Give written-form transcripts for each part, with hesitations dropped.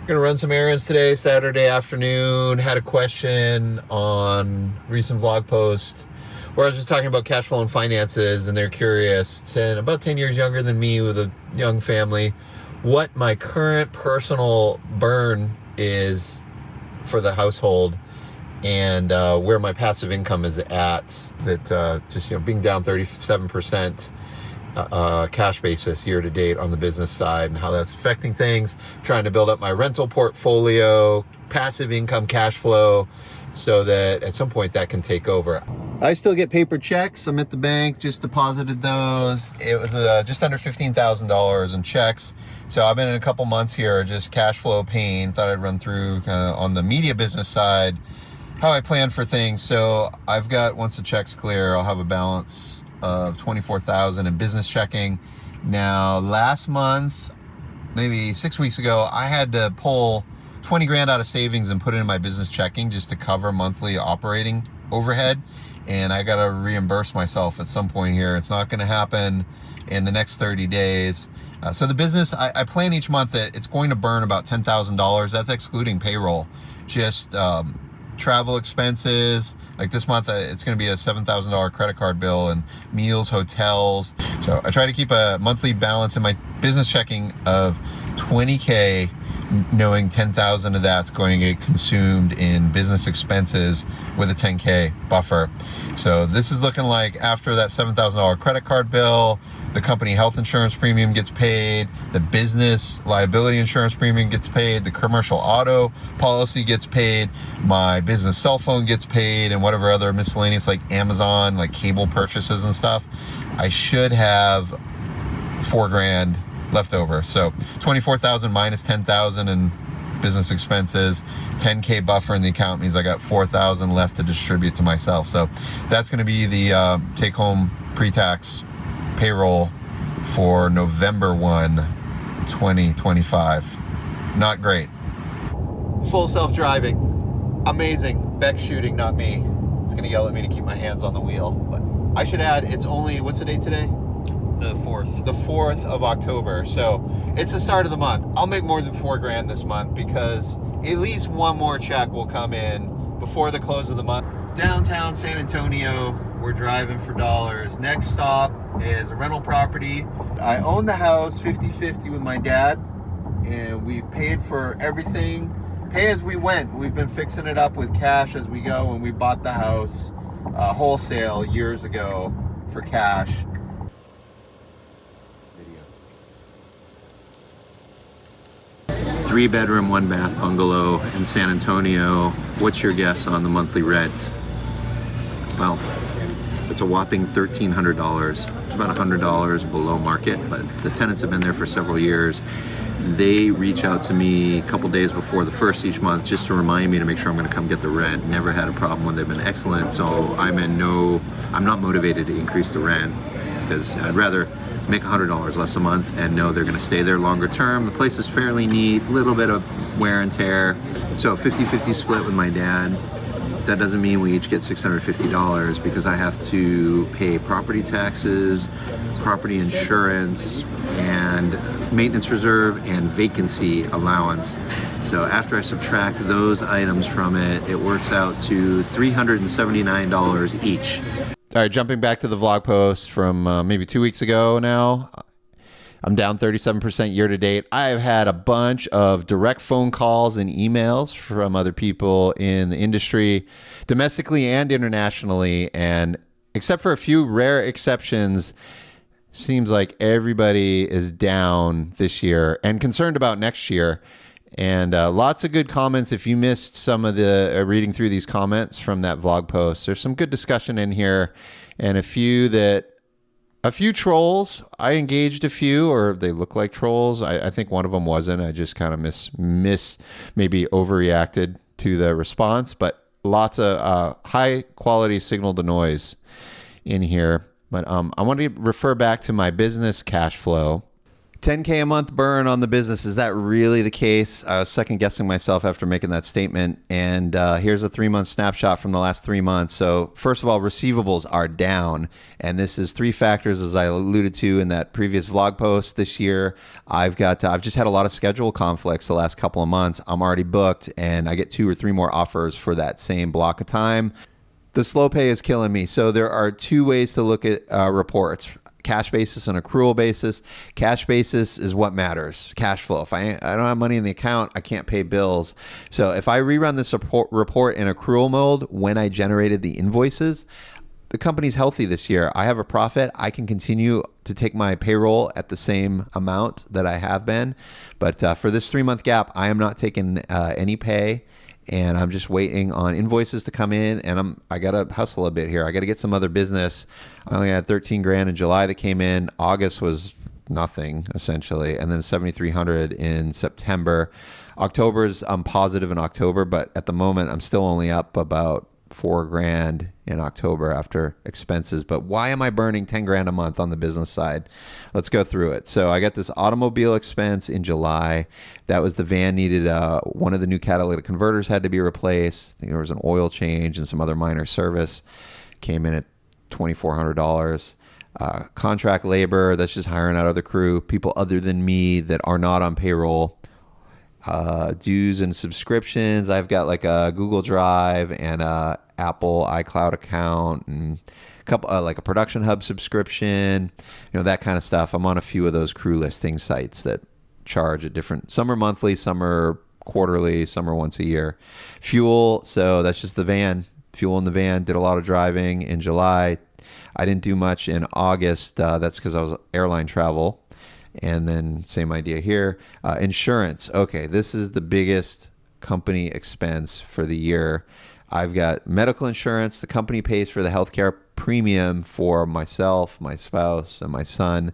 Gonna run some errands today, Saturday afternoon. Had a question on recent vlog post where I was just talking about cash flow and finances, and they're curious, about 10 years younger than me with a young family, what my current personal burn is for the household and where my passive income is at. That just being down 37% cash basis year to date on the business side, and how that's affecting things, trying to build up my rental portfolio, passive income cash flow, so that at some point that can take over. I still get paper checks. I'm at the bank, just deposited those. It was just under $15,000 in checks. So I've been in a couple months here, just cash flow pain. Thought I'd run through kind of on the media business side how I plan for things. So I've got, once the check's clear, I'll have a balance of $24,000 in business checking. Now, last month, maybe 6 weeks ago, I had to pull 20 grand out of savings and put it in my business checking just to cover monthly operating overhead. And I got to reimburse myself at some point here. It's not going to happen in the next 30 days. So the business, I plan each month that it's going to burn about $10,000. That's excluding payroll. Just travel expenses. Like this month, it's going to be a $7,000 credit card bill and meals, hotels. So I try to keep a monthly balance in my business checking of 20K, knowing 10,000 of that's going to get consumed in business expenses with a 10K buffer. So this is looking like after that $7,000 credit card bill, the company health insurance premium gets paid, the business liability insurance premium gets paid, the commercial auto policy gets paid, my business cell phone gets paid, and whatever other miscellaneous like Amazon, like cable purchases and stuff. I should have 4 grand left over. So 24,000 minus 10,000 in business expenses, 10K buffer in the account means I got 4,000 left to distribute to myself. So that's going to be the take home pre-tax payroll for November 1, 2025. Not great. Full self-driving. Amazing. Beck shooting, not me. It's going to yell at me to keep my hands on the wheel. But I should add, it's only, what's the date today? The 4th. The 4th of October. So it's the start of the month. I'll make more than 4 grand this month because at least one more check will come in before the close of the month. Downtown San Antonio, we're driving for dollars. Next stop is a rental property. I own the house 50-50 with my dad, and we paid for everything. Pay as we went. We've been fixing it up with cash as we go, and we bought the house wholesale years ago for cash. 3-bedroom, 1-bath bungalow in San Antonio. What's your guess on the monthly rent? Well, it's a whopping $1,300. It's about $100 below market, but the tenants have been there for several years. They reach out to me a couple days before the first each month just to remind me to make sure I'm going to come get the rent. Never had a problem when they've been excellent, so I'm not motivated to increase the rent because I'd rather make $100 less a month and know they're going to stay there longer term. The place is fairly neat, little bit of wear and tear. So 50-50 split with my dad. That doesn't mean we each get $650 because I have to pay property taxes, property insurance, and maintenance reserve and vacancy allowance. So after I subtract those items from it, it works out to $379 each. All right, jumping back to the vlog post from maybe 2 weeks ago now. I'm down 37% year to date. I've had a bunch of direct phone calls and emails from other people in the industry, domestically and internationally. And except for a few rare exceptions, seems like everybody is down this year and concerned about next year. And lots of good comments. If you missed some of the reading through these comments from that vlog post, there's some good discussion in here, and a few trolls. I engaged a few, or they look like trolls. I think one of them wasn't. I just kind of maybe overreacted to the response, but lots of high quality signal to noise in here. But I want to refer back to my business cash flow. 10K a month burn on the business. Is that really the case? I was second guessing myself after making that statement. And here's a 3-month snapshot from the last 3 months. So first of all, receivables are down. And this is 3 factors, as I alluded to in that previous vlog post this year. I've just had a lot of schedule conflicts the last couple of months. I'm already booked and I get 2 or 3 more offers for that same block of time. The slow pay is killing me. So there are 2 ways to look at reports. Cash basis and accrual basis. Cash basis is what matters. Cash flow. If I don't have money in the account, I can't pay bills. So if I rerun this report in accrual mode when I generated the invoices, the company's healthy this year. I have a profit. I can continue to take my payroll at the same amount that I have been. But for this 3-month gap, I am not taking any pay. And I'm just waiting on invoices to come in, and I gotta hustle a bit here. I gotta get some other business. I only had 13 grand in July that came in. August was nothing essentially, and then 7,300 in September. October's I'm positive in October, but at the moment I'm still only up about 4 grand in October after expenses. But why am I burning 10 grand a month on the business side? Let's go through it. So I got this automobile expense in July. That was the van needed, one of the new catalytic converters had to be replaced. I think there was an oil change and some other minor service. Came in at $2,400. Contract labor, that's just hiring out other crew, people other than me that are not on payroll. Dues and subscriptions. I've got like a Google Drive and a Apple iCloud account and a couple like a Production Hub subscription, that kind of stuff. I'm on a few of those crew listing sites that charge at different, some are monthly, some are quarterly, some are once a year. Fuel, so that's just the van. Fuel in the van. Did a lot of driving in July. I didn't do much in August. That's because I was airline travel. And then same idea here. Insurance. Okay, this is the biggest company expense for the year. I've got medical insurance. The company pays for the healthcare premium for myself, my spouse, and my son.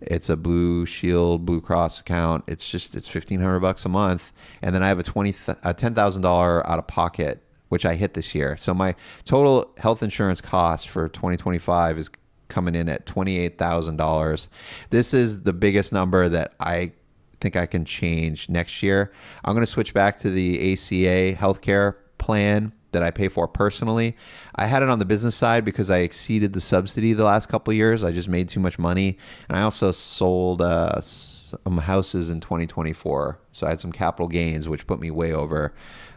It's a Blue Shield, Blue Cross account. It's $1,500 a month. And then I have a $10,000 out of pocket, which I hit this year. So my total health insurance cost for 2025 is coming in at $28,000. This is the biggest number that I think I can change next year. I'm going to switch back to the ACA healthcare plan that I pay for personally. I had it on the business side because I exceeded the subsidy the last couple of years. I just made too much money. And I also sold some houses in 2024. So I had some capital gains, which put me way over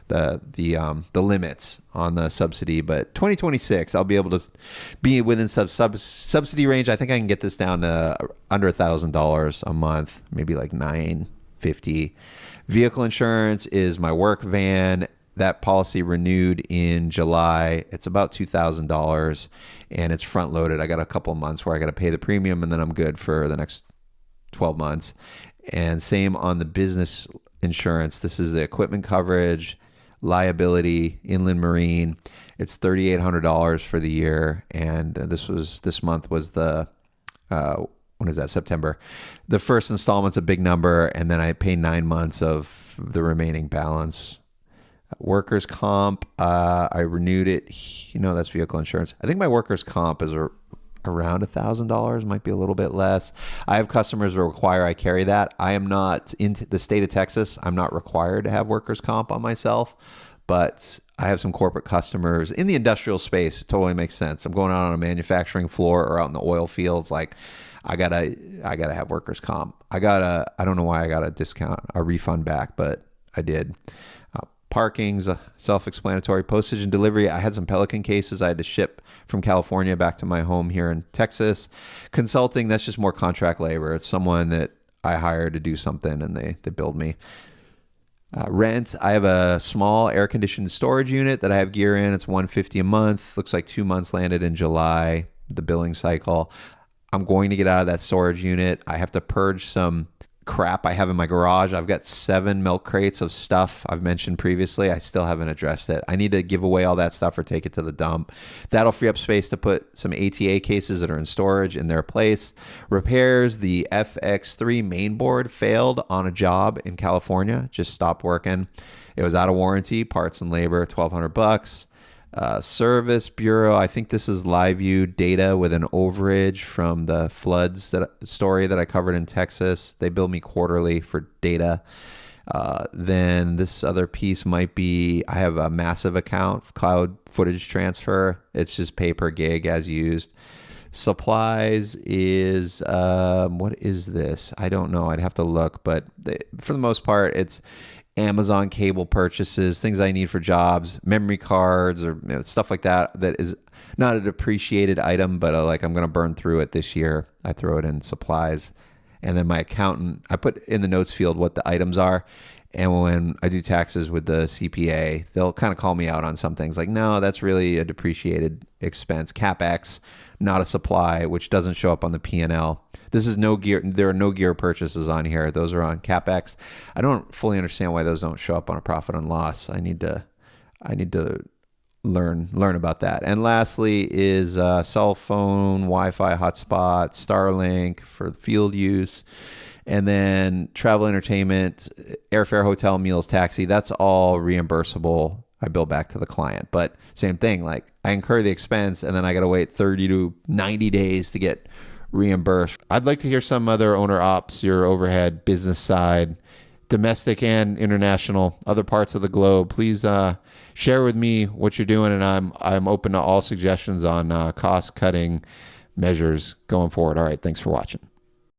the limits on the subsidy. But 2026, I'll be able to be within subsidy range. I think I can get this down to under $1,000 a month, maybe like $950. Vehicle insurance is my work van. That policy renewed in July. It's about $2,000 and it's front loaded. I got a couple of months where I got to pay the premium and then I'm good for the next 12 months. And same on the business insurance. This is the equipment coverage, liability, inland marine. It's $3,800 for the year. And this month was the, when is that? September. The first installment's a big number. And then I pay 9 months of the remaining balance. Workers' comp, I renewed it. That's vehicle insurance. I think my workers' comp is around $1,000, might be a little bit less. I have customers that require I carry that. I am not in the state of Texas. I'm not required to have workers' comp on myself, but I have some corporate customers in the industrial space. It totally makes sense. I'm going out on a manufacturing floor or out in the oil fields. Like I gotta have workers' comp. I don't know why I got a refund back, but I did. Parking's self-explanatory. Postage and delivery. I had some Pelican cases I had to ship from California back to my home here in Texas. Consulting, that's just more contract labor. It's someone that I hire to do something and they bill me. Rent, I have a small air-conditioned storage unit that I have gear in. It's $150 a month. Looks like 2 months landed in July, the billing cycle. I'm going to get out of that storage unit. I have to purge some crap I have in my garage. I've got 7 milk crates of stuff I've mentioned previously. I still haven't addressed it. I need to give away all that stuff or take it to the dump. That'll free up space to put some ATA cases that are in storage in their place. Repairs, the FX3 mainboard failed on a job in California. Just stopped working. It was out of warranty, parts and labor, $1,200. Service Bureau, I think this is live view data with an overage from the floods story that I covered in Texas. They bill me quarterly for data. Then this other piece might be, I have a massive account, cloud footage transfer. It's just pay per gig as used. Supplies is, what is this? I don't know. I'd have to look, but for the most part, it's Amazon cable purchases, things I need for jobs, memory cards, or stuff like that. That is not a depreciated item, but like I'm going to burn through it this year. I throw it in supplies. And then my accountant, I put in the notes field what the items are. And when I do taxes with the CPA, they'll kind of call me out on some things like, no, that's really a depreciated expense. CapEx, not a supply, which doesn't show up on the P&L. This is no gear. There are no gear purchases on here. Those are on CapEx. I don't fully understand why those don't show up on a profit and loss. I need to learn about that. And lastly is cell phone, Wi-Fi hotspot, Starlink for field use, and then travel, entertainment, airfare, hotel, meals, taxi. That's all reimbursable. I bill back to the client. But same thing, like I incur the expense and then I got to wait 30 to 90 days to get reimbursed. I'd like to hear some other owner ops, your overhead, business side, domestic and international, other parts of the globe. Please share with me what you're doing, and I'm open to all suggestions on cost cutting measures going forward. All right, thanks for watching.